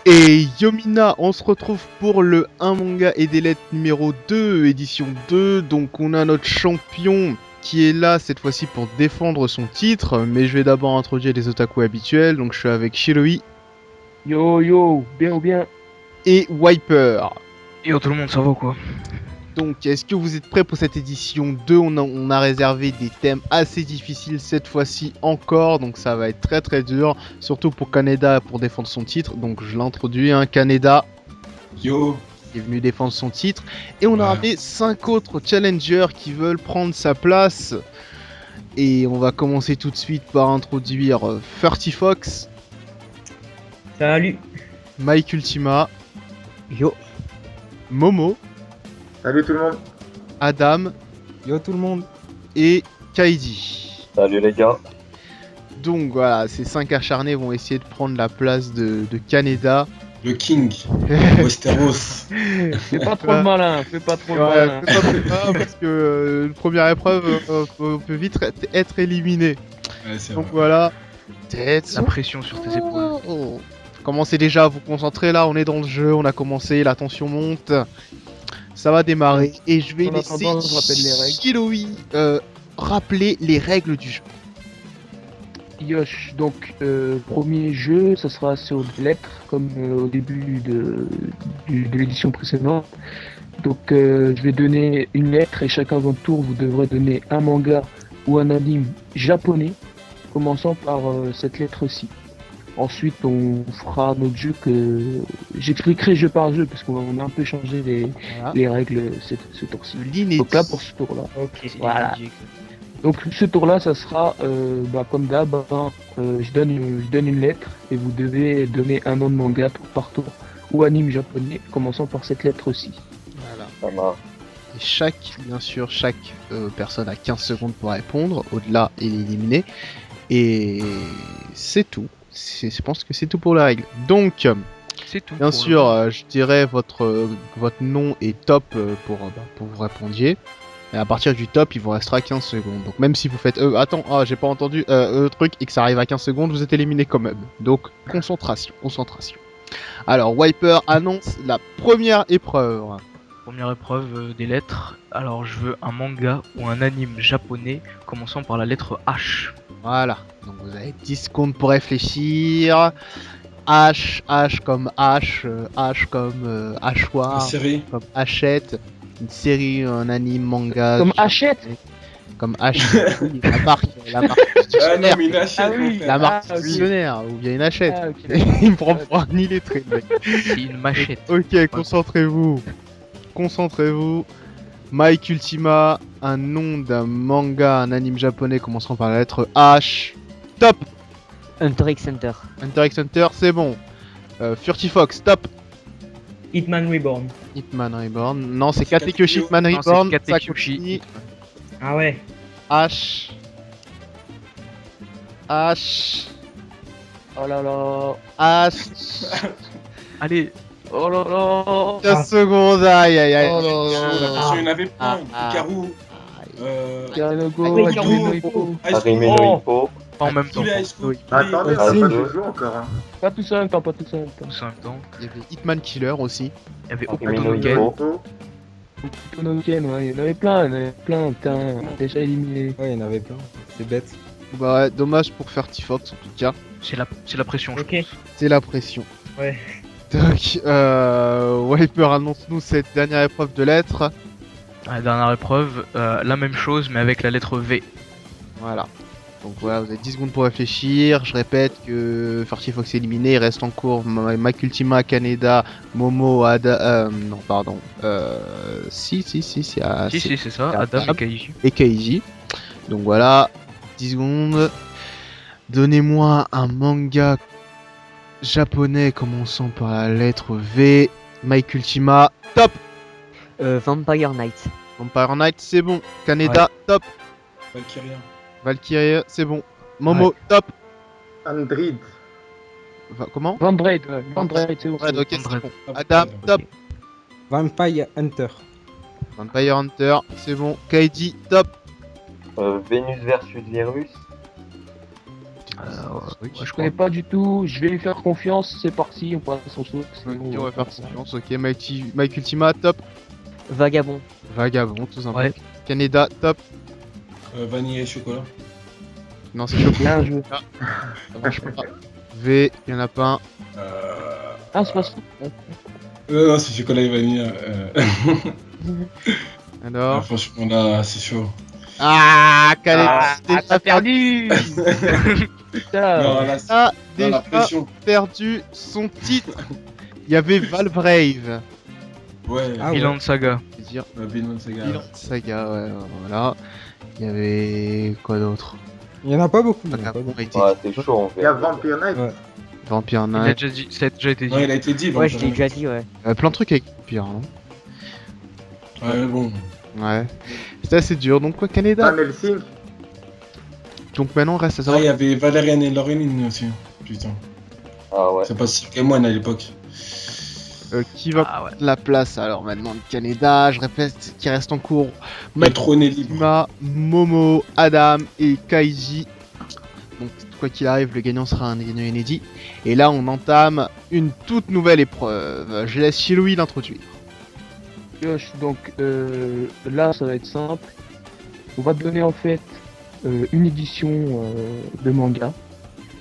Et Yomina, on se retrouve pour le 1 manga et des lettres numéro 2, édition 2. Donc on a notre champion qui est là cette fois-ci pour défendre son titre. Mais je vais d'abord introduire les otaku habituels. Donc je suis avec Shiroi Yo yo, bien ou bien? et Wiper. Yo tout le monde, ça va quoi? Donc est-ce que vous êtes prêts pour cette édition 2 on a réservé des thèmes assez difficiles cette fois-ci encore. Donc ça va être très très dur. Surtout pour Kaneda pour défendre son titre. Donc je l'introduis, hein, Kaneda. Yo, Qui est venu défendre son titre. Et on a ramené 5 autres challengers qui veulent prendre sa place. Et on va commencer tout de suite par introduire Furty Fox, Salut. Mike Ultima, Yo, Momo, Salut tout le monde. Adam yo tout le monde. et Kaidi. Salut les gars. Donc voilà, ces 5 acharnés vont essayer de prendre la place de Kaneda. le King, Westeros. Fais pas trop le malin, fais pas trop le Ouais, malin. fais pas trop ça, parce que la première épreuve peut vite être éliminée. Ouais, c'est Donc vrai. voilà. Tête La pression sur tes épaules. Commencez déjà à vous concentrer là, on est dans le jeu, on a commencé, la tension monte. Ça va démarrer et je vais En laisser attendant, je rappelle les règles. Shiroi rappeler les règles du jeu. Yosh, donc premier jeu, ça sera sur des lettres, comme au début de l'édition précédente. Donc je vais donner une lettre et chacun votre tour, vous devrez donner un manga ou un anime japonais, commençant par cette lettre-ci. Ensuite, on fera notre jeu que j'expliquerai jeu par jeu, parce qu'on a un peu changé Voilà. les règles ce tour-ci. De l'inédit. Donc là, pour ce tour-là. Ok, Voilà. Donc ce tour-là, ça sera comme d'hab, je donne une lettre et vous devez donner un nom de manga tour par tour ou anime japonais, commençant par cette lettre-ci. Voilà. Ça marche. Et bien sûr, chaque personne a 15 secondes pour répondre. Au-delà, il est éliminé. Et c'est tout. Je pense que c'est tout pour la règle. Donc, C'est tout. bien pour sûr, le- je dirais votre nom est top pour vous répondiez. Et à partir du top, il vous restera 15 secondes. Donc même si vous faites attends, j'ai pas entendu truc et que ça arrive à 15 secondes, vous êtes éliminé quand même. Donc concentration. Alors Wiper annonce la première épreuve. Première épreuve des lettres. Alors je veux un manga ou un anime japonais commençant par la lettre H. Voilà. Donc vous avez 10 secondes pour réfléchir. H comme H comme La hachoir, série. comme Hachette, une série, un anime, manga. Comme Hachette. Comme H, oui, la marque Ah non, dictionnaire. mais il achète. Ah oui. mon frère. La marque Ah, ok. dictionnaire, ou bien une Hachette. Ah, ok. Il me prend pour un illettré, le mec. C'est une machette. Ok, concentrez-vous. Mike Ultima, un nom d'un manga, un anime japonais commençant par la lettre H. Top. Hunter x Hunter. Hunter x Hunter, c'est bon. Furtifox, top. Hitman Reborn. Hitman Reborn. Non, c'est C'est Katekyoshi Katekyo. Hitman Non, c'est Reborn. Katekyoshi. Sakuni, Ah ouais. H. Oh là là. H. Allez, Oh là là. 15 secondes, aïe aïe aïe. Oh là là. Parce qu'il y en avait Ah, plein. ah. Hikaru. Yanogo, Oui, Hajime Hikaru. no Ippo. Arime no Ippo. pas en même temps. Tous les high school. Attendez, tous les- on a pas de jeu encore. Hein. Pas tout ça en même temps, pas tout ça en même temps. Tous en même temps. Il y avait Hitman Killer aussi. Il y avait Arime Okuto no no Ken. Ippo. Tonoken, ouais, il y en avait plein, putain, déjà éliminé. Ouais, il y en avait plein. C'est bête. Bah ouais, dommage pour Furtifox en tout cas. C'est la pression, je Ok. pense. C'est la pression. Ouais. Donc, Wiper annonce-nous cette dernière épreuve de lettres. La dernière épreuve, la même chose mais avec la lettre V. Voilà. Donc voilà, vous avez 10 secondes pour réfléchir. Je répète que Furtifox est éliminé. Il reste en cours Mike Ultima, Kaneda, Momo, Ada. Non, pardon. Si, ah, Si, c'est ça, c'est Adam Adam. et Kaiji. et Keiji. Donc voilà, 10 secondes. Donnez-moi un manga japonais commençant par la lettre V. Mike Ultima, top. Vampire Knight. Vampire Knight, c'est bon. Kaneda, top. Valkyria. Valkyrie, c'est bon. Momo, Ouais. top. Android. Comment Vandraid, ouais, Vandraid, c'est bon. Ouais, ok, c'est Android. bon. Top. Adam, top. Vampire Hunter. Vampire Hunter, c'est bon. Kaiji, top. Vénus versus Virus. Je connais pas du tout, je vais lui faire confiance, c'est parti, on passe au truc. Ok, on va faire confiance. Ok, Mike Ultima, top. Vagabond. Vagabond, tout simplement. Ouais. Canada, top. Vanille et chocolat. Non, c'est Choco. Bien joué. Ça marche pas. V, y en a pas un. Ah, c'est pas ça. Non, c'est chocolat et vanille. Alors. Franchement, là, c'est chaud. Ah, Canada, t'as perdu. Putain. Non, là, a dans la déjà pression. perdu son titre. Il y avait Valbrave. Ouais, Ah ouais. Bilan de saga. Je veux dire, Vinland Saga. Bilan Saga, ouais, voilà. Il y avait quoi d'autre? Il y en a pas beaucoup. il y en a pas Vagabond beaucoup. a été Ouais, dit. c'est chaud en Il y a fait. Vampire Knight. Ouais. Vampire Il a Knight. déjà dit, ça a déjà été dit. Non, il a été dit. Ouais, je donc, l'ai déjà dit, ouais. Plein de trucs avec Vampire, non? Ouais, bon. Ouais. C'était assez dur, donc quoi, Canada? Van Helsing. Donc maintenant, reste à Ah, savoir. il y avait Valérian et Laureline aussi. Putain. Ah ouais. C'est pas si Kémoine à l'époque. Qui va Ah ouais. prendre la place alors maintenant de Canada? Je répète, qui reste en cours. Le trône est libre. Makima, Momo, Adam et Kaiji. Donc quoi qu'il arrive, le gagnant sera un gagnant inédit. Et là, on entame une toute nouvelle épreuve. Je laisse Shiloui l'introduire. Yosh, donc là ça va être simple. On va te donner en fait une édition de manga.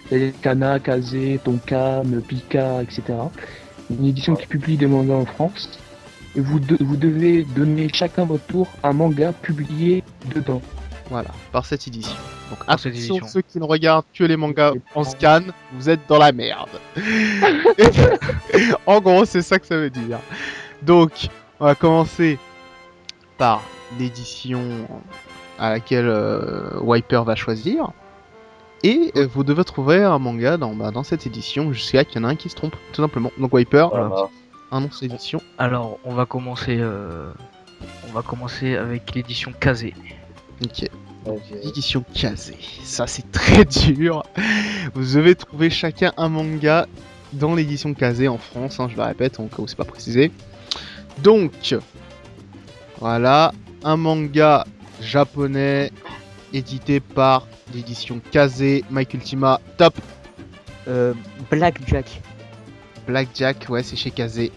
C'est-à-dire Kana, Kaze, Tonkam, Pika, etc. Une édition qui publie des mangas en France. Et vous devez donner chacun votre tour un manga publié dedans. Voilà, par cette édition. Donc Par cette attention, édition. ceux qui ne regardent que les mangas en scan, vous êtes dans la merde. En gros, c'est ça que ça veut dire. Donc, on va commencer par l'édition à laquelle Wiper va choisir. Et vous devez trouver un manga dans cette édition jusqu'à qu'il y en a un qui se trompe, tout simplement. Donc Wiper, Voilà. annonce l'édition. Alors, on va commencer avec l'édition Kazé. Ok. Ok. Édition Kazé. Ça, c'est très dur. Vous devez trouver chacun un manga dans l'édition Kazé en France, hein, je le répète, en cas où c'est pas précisé. Donc, voilà, un manga japonais édité par l'édition Kazé, Mike Ultima, top. Blackjack. Blackjack, ouais, c'est chez Kazé.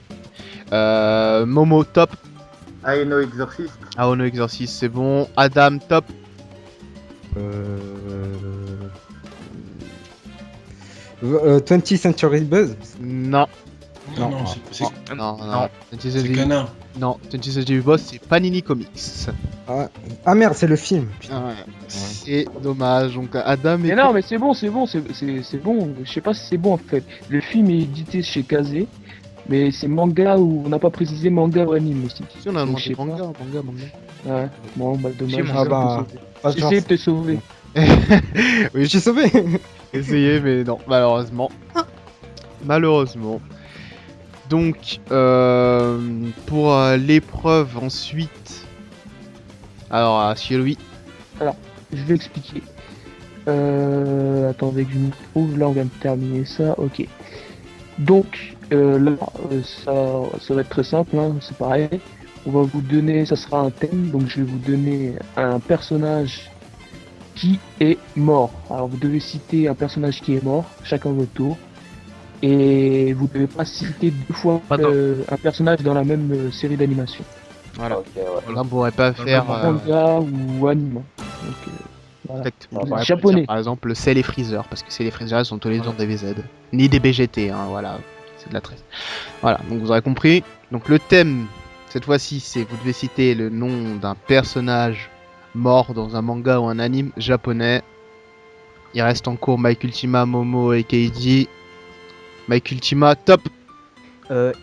Momo, top. Aeno Exorcist. Aono Exorcist, c'est bon. Adam, top. 20th Century Buzz. Non. Non, Non. non, c'est Non, non. Non. 20th c'est Century- Kana. Non, 20th Century Boss, c'est Panini Comics. Ah merde, c'est le film. Putain. Ouais. C'est dommage. Donc Adam Mais et non, mais c'est bon, c'est bon. Je sais pas si c'est bon en fait. Le film est édité chez Kaze, mais c'est manga ou on n'a pas précisé manga ou anime aussi. Si on a Donc, je sais demandé pas. manga. Ouais, bon, bah dommage. Si, mon Ah bah, pas de J'essaie chance. de te sauver. Oui, J'ai sauvé. essayé, mais non, malheureusement. Malheureusement. Donc, pour l'épreuve ensuite. Alors, à Shielui. Je vais expliquer. Attendez que je me trouve. Là, on vient de terminer ça. Ok. Donc, là, ça va être très simple. Hein, c'est pareil. On va vous donner, ça sera un thème. Donc, je vais vous donner un personnage qui est mort. Alors, vous devez citer un personnage qui est mort, chacun votre tour. Et vous devez pas citer deux fois Pas dans- un personnage dans la même série d'animation. Voilà. Ok, ouais. Là, on pourrait pas faire. Manga ou anime. Donc, voilà. Exactement. Ah, On pourrait pas japonais. dire, par exemple, c'est les Freezer, parce que c'est les Freezer, ils sont tous les deux dans des VZ. Ni des BGT, hein, voilà. C'est de la tresse. Voilà, donc vous aurez compris. Donc le thème, cette fois-ci, c'est vous devez citer le nom d'un personnage mort dans un manga ou un anime japonais. Il reste en cours Mike Ultima, Momo et Keiji. Mike Ultima, top.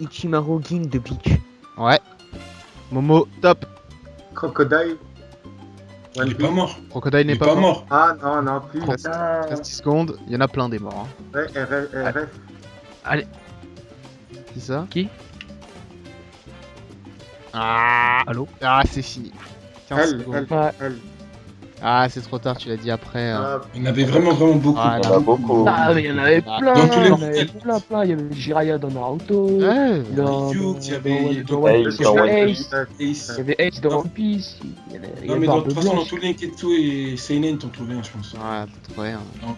Ichimaru Ging de Bleach. Ouais. Momo, top. Crocodile. Il One est pas Piece. mort. Crocodile Il n'est est pas pas mort. mort. Ah non, non, plus. Reste Putain. 10 secondes, il y en a plein des morts. Hein. Ouais, RF. C'est ça Qui? Ah, Allô? ah c'est fini. 15 Elle, secondes. elle, Ouais. elle. Ah, c'est trop tard, tu l'as dit après. Ah, Il y en avait vraiment beaucoup. Ah, Il y en a beaucoup. Ah, mais il y en avait Ah, plein, dans tous les il y en avait modèles. plein. Il y avait Jiraiya dans Naruto, Ouais. dans, Ryu, il y avait dans dans One Ace Piece, dans il y One avait Piece. Ace. Ace. Il y avait Ace dans One Piece, il y Non, avait mais de Barbe toute façon, dans Blanche. tous les Ketsu et Seinen, t'en trouvais un, je pense. Ouais, t'as trouvé. Hein. Non,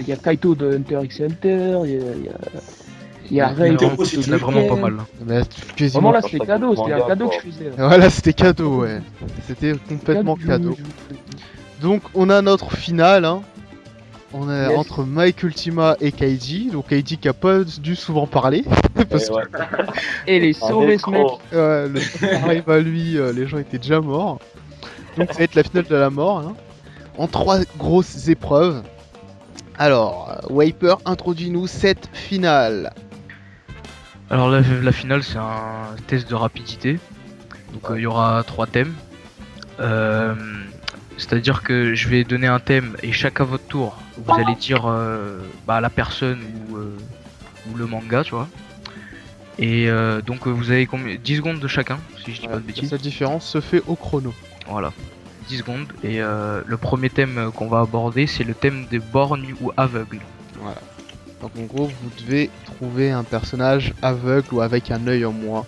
Il y a Kaito de Hunter x Hunter, il y a Rei Il y a de vraiment- Naruto Il y en a vraiment pas mal. Mais quasiment. Vraiment là Ça c'était fait cadeau, du c'était un manga, cadeau que quoi. je faisais. Voilà, c'était cadeau, ouais. C'était complètement cadeau. Donc, on a notre finale, hein. On est Yes. entre Mike Ultima et Kaiji. Donc, Kaiji qui a pas dû souvent parler. Parce Et ouais. Et les Un sauver ce mec. escroc. que le temps arrive à lui, les gens étaient déjà morts. Donc, ça va être la finale de la mort, hein. En 3 grosses épreuves. Alors, Wiper, introduis-nous cette finale. Alors la finale c'est un test de rapidité. Donc il y aura 3 thèmes. C'est-à-dire que je vais donner un thème et chaque à votre tour vous allez dire la personne ou le manga, tu vois. Et donc vous avez 10 secondes de chacun, si je dis pas de bêtises. Cette différence se fait au chrono. Voilà, 10 secondes. Et le premier thème qu'on va aborder c'est le thème des borgnes ou aveugles. Voilà. Donc en gros, vous devez trouver un personnage aveugle ou avec un œil en moins.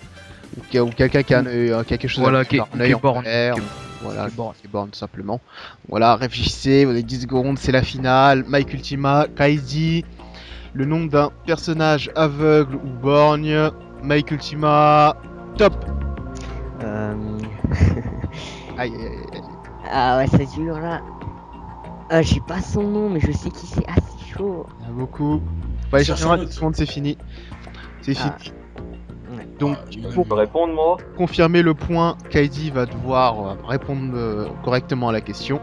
Ou quelqu'un qui a un œil, quelque chose Voilà, avec qui est un œil en borgne. vert, voilà, qui est borgne tout simplement. Voilà, réfléchissez, vous avez 10 secondes, c'est la finale. Mike Ultima, Kaiji, le nom d'un personnage aveugle ou borgne. Mike Ultima, top. Aïe aïe aïe aïe. Ah ouais, c'est dur là. J'ai pas son nom, mais je sais qui c'est. Ah, c'est chaud. Il y en a beaucoup. Faut aller chercher Cherche un un autre. 10 secondes, c'est fini. C'est fini. Ouais. Donc, Je peux répondre, moi? confirmer le point, Kaidi va devoir répondre correctement à la question.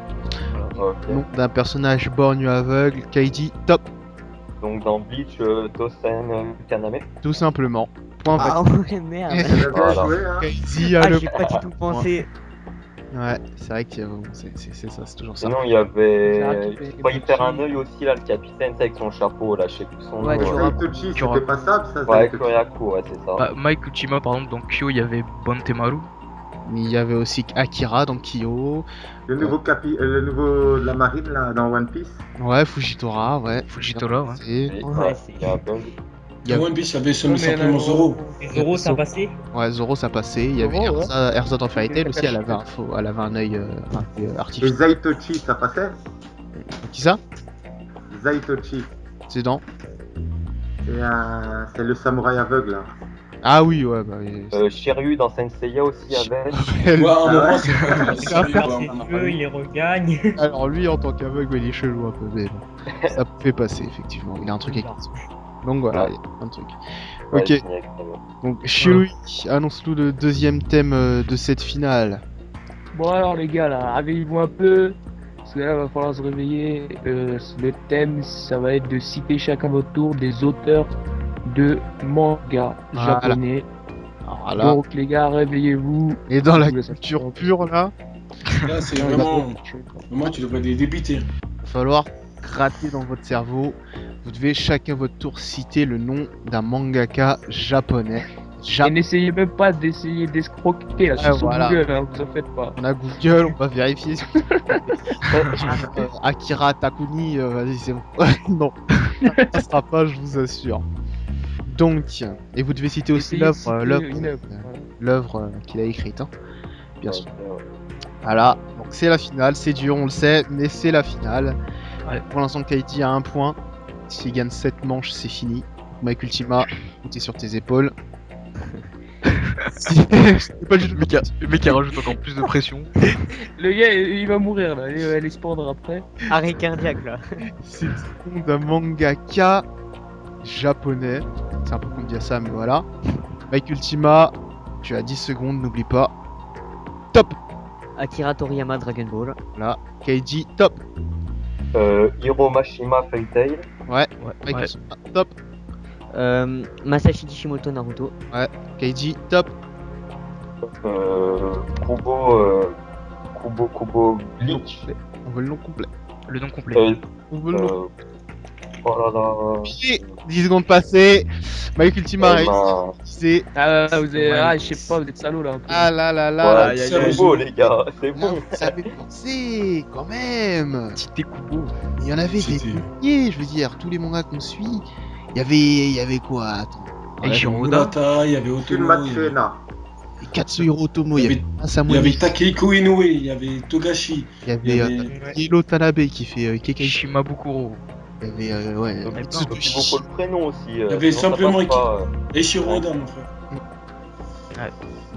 Ok. Nom d'un personnage borgne ou aveugle, Kaidi, top, Donc, dans Bleach, Tosen Kaname. tout simplement. Point Ah validé. ouais, merde. il a bien Voilà. joué, hein. Kaidi a Ah, le j'ai pas point. du tout pensé. Ouais, c'est vrai que c'est ça, c'est toujours ça. Sinon, il y J'ai avait. raté Il croyait faire un œil aussi, là, le capitaine, c'est avec son chapeau, là, je sais plus son Ouais, nom. tu ouais. auras- Zaitochi, tu auras- c'était pas ça, ça Ouais, Zaitochi. Kuryaku, ouais, c'est ça. Bah, Mike Ultima par exemple dans Kyo il y avait Bantemaru. Il y avait aussi Akira dans Kyo. Le nouveau le nouveau de la marine là dans One Piece. Ouais, Fujitora, ouais. Fujitora, ouais. Et- Ouais, c'est- il y a un bug. Il y a- Dans One Piece, il y avait Ouais, mais simplement Zoro. Et Zoro, ça a passé. Ouais, Zoro ça passait. Il y avait Zoro, ouais. Erza dans Fairy Tail aussi, elle avait un œil Et artificiel. Zaitochi, ça passait. Qui ça? Zaitochi, C'est dans. c'est le samouraï aveugle là. Ah oui, ouais, bah oui. Shiryu dans Senseiya aussi avec. Ouais, à un Ah moment, ouais. c'est C'est un père, ouais, ses on en a yeux, parlé. il les regagne. Alors lui en tant qu'aveugle il est chelou un peu mais bon. Ça peut passer effectivement, il a un truc avec donc voilà, il y a plein de trucs. Ouais, Ok, génial, très bien. donc Shirui, annonce-nous le deuxième thème de cette finale. Bon alors les gars là, réveillez-vous un peu. Parce que là va falloir se réveiller. Le thème ça va être de citer chacun votre tour des auteurs de manga Voilà. japonais. Alors là, Donc les gars réveillez-vous. et dans la Je vous laisse culture un peu. pure là, Là, c'est Non, il y a vraiment. pas de culture. Vraiment, tu devrais les débiter. il va falloir gratter dans votre cerveau. Vous devez chacun votre tour citer le nom d'un mangaka japonais. Et n'essayez même pas d'essayer d'escroquer là, sur voilà. Google, hein, vous en faites pas. On a Google, on va vérifier. Akira Takuni, vas-y c'est bon. Non, ça sera pas, je vous assure. Donc, et vous devez citer aussi Essayez de l'œuvre, citer une œuvre, voilà. l'œuvre qu'il a écrite, hein. Bien sûr. Ouais. Voilà, donc c'est la finale, c'est dur, on le sait, mais c'est la finale. Ouais. Pour l'instant, Kaiti a un point. S'il gagne 7 manches, c'est fini. Mike Ultima, tout est sur tes épaules. C'est pas du tout Le mec il rajoute encore plus de pression. Le gars il va mourir là, il va aller se pendre après. Arrêt cardiaque là. C'est le nom d'un mangaka japonais. C'est un peu comme dire ça, mais voilà. Mike Ultima, tu as 10 secondes, n'oublie pas. Top. Akira Toriyama Dragon Ball. Là, Keiji, top. Hiro Mashima Fairy Tail. Mike Ouais. Ultima, top. Masashi Kishimoto Naruto. Keiji, top. Kubo Bleach. On veut le nom complet. Le nom complet. Euh, On veut le nom. Oh là là. Et 10 secondes passées. Mike Ultima Eh réussi. ben, C'est. Ah, vous avez... Ouais. ah, je sais pas, vous êtes salauds là. un peu. Ah là là là. ouais, c'est c'est beau les gars, c'est bon. Ça fait penser quand même. Petit Kubo. Il y en avait des C'était- milliers, je veux dire, tous les mangas qu'on suit. Il y avait quoi? Attends. Et Shiroda. Murata, il y avait Otomo, Tsunmatsu il y avait- Ena. Katsuhiro Otomo, il y avait il y Asamune, avait Takehiko Inoue, il y avait Togashi, il y il y avait avait... Hiro Tanabe qui fait Kekaishi. Shimabukuro. Il y avait ouais, Donc, Mitsutoshi. il faut le prénom aussi. Il y avait sinon ça simplement passe pas, Eiichiro Oda, mon frère.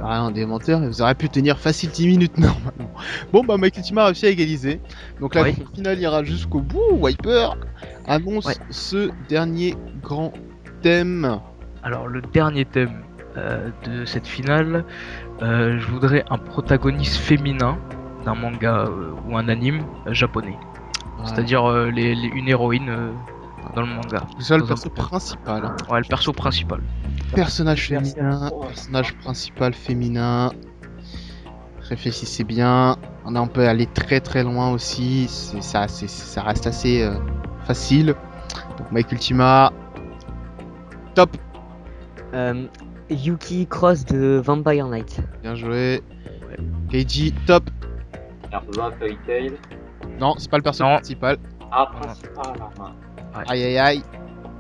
Rien d'inventaire, vous auriez pu tenir facile 10 minutes normalement. Bon bah Mike Ultima a réussi à égaliser. Donc la Oui. grande finale ira jusqu'au bout. Wiper annonce Ouais. ce dernier grand thème. Alors le dernier thème de cette finale, je voudrais un protagoniste féminin d'un manga ou un anime japonais. C'est-à-dire une héroïne dans le manga. C'est ça le Dans un- perso principal. Hein. Ouais, le perso principal. Personnage féminin, personnage principal féminin. Réfléchissez bien. On peut aller très très loin aussi. Ça reste assez facile. Donc Mike Ultima. Top. Yuki Cross de Vampire Knight. Bien joué. Keiji, top. Erza, Fairy Tail. Non, c'est pas le perso Non. principal. Ah, principal, alors. Aïe aïe aïe.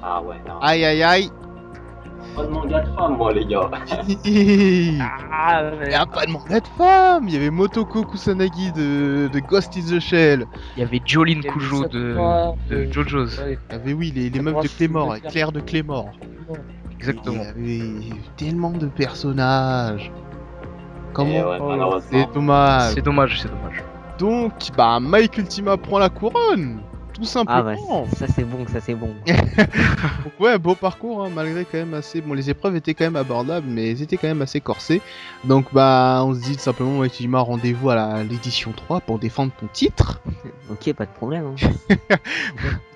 Ah ouais, non. Aïe aïe aïe. Pas de manga de femme, moi, les gars. Il Ah, y a pas de manga de femme. Il y avait Motoko Kusanagi de Ghost in the Shell. Il y avait Jolene Il y avait Kujo Sakura, de JoJo's. Ouais. Il y avait oui les meufs Sakura, de Clémore, c'est Claire de Clémore. Exactement. Il y avait tellement de personnages. Comment Et ouais, Oh, malheureusement. C'est dommage. C'est dommage, c'est dommage. Donc, bah, Mike Ultima prend la couronne. Tout Ah ouais, simplement. ça c'est bon, ça c'est bon. Donc, ouais, beau parcours, hein, malgré quand même assez. Bon, les épreuves étaient quand même abordables, mais elles étaient quand même assez corsées. Donc, bah, on se dit tout simplement, Mike Ultima, rendez-vous à l'édition 3 pour défendre ton titre. Ok, pas de problème. Hein.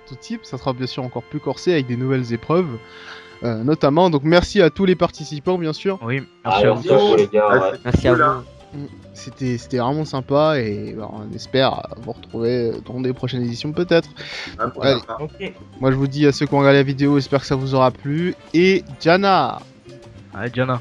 Ton titre, ça sera bien sûr encore plus corsé avec des nouvelles épreuves. Notamment, donc merci à tous les participants, bien sûr. Oui, Ah, merci à vous. merci beaucoup, les gars. Ah, Ouais. c'est Merci à cool, vous. hein. C'était vraiment sympa et bah, on espère vous retrouver dans des prochaines éditions peut-être. Ah, pourquoi Allez. pas. Ok. Moi je vous dis à ceux qui ont regardé la vidéo, j'espère que ça vous aura plu. Et Diana, Allez, Diana.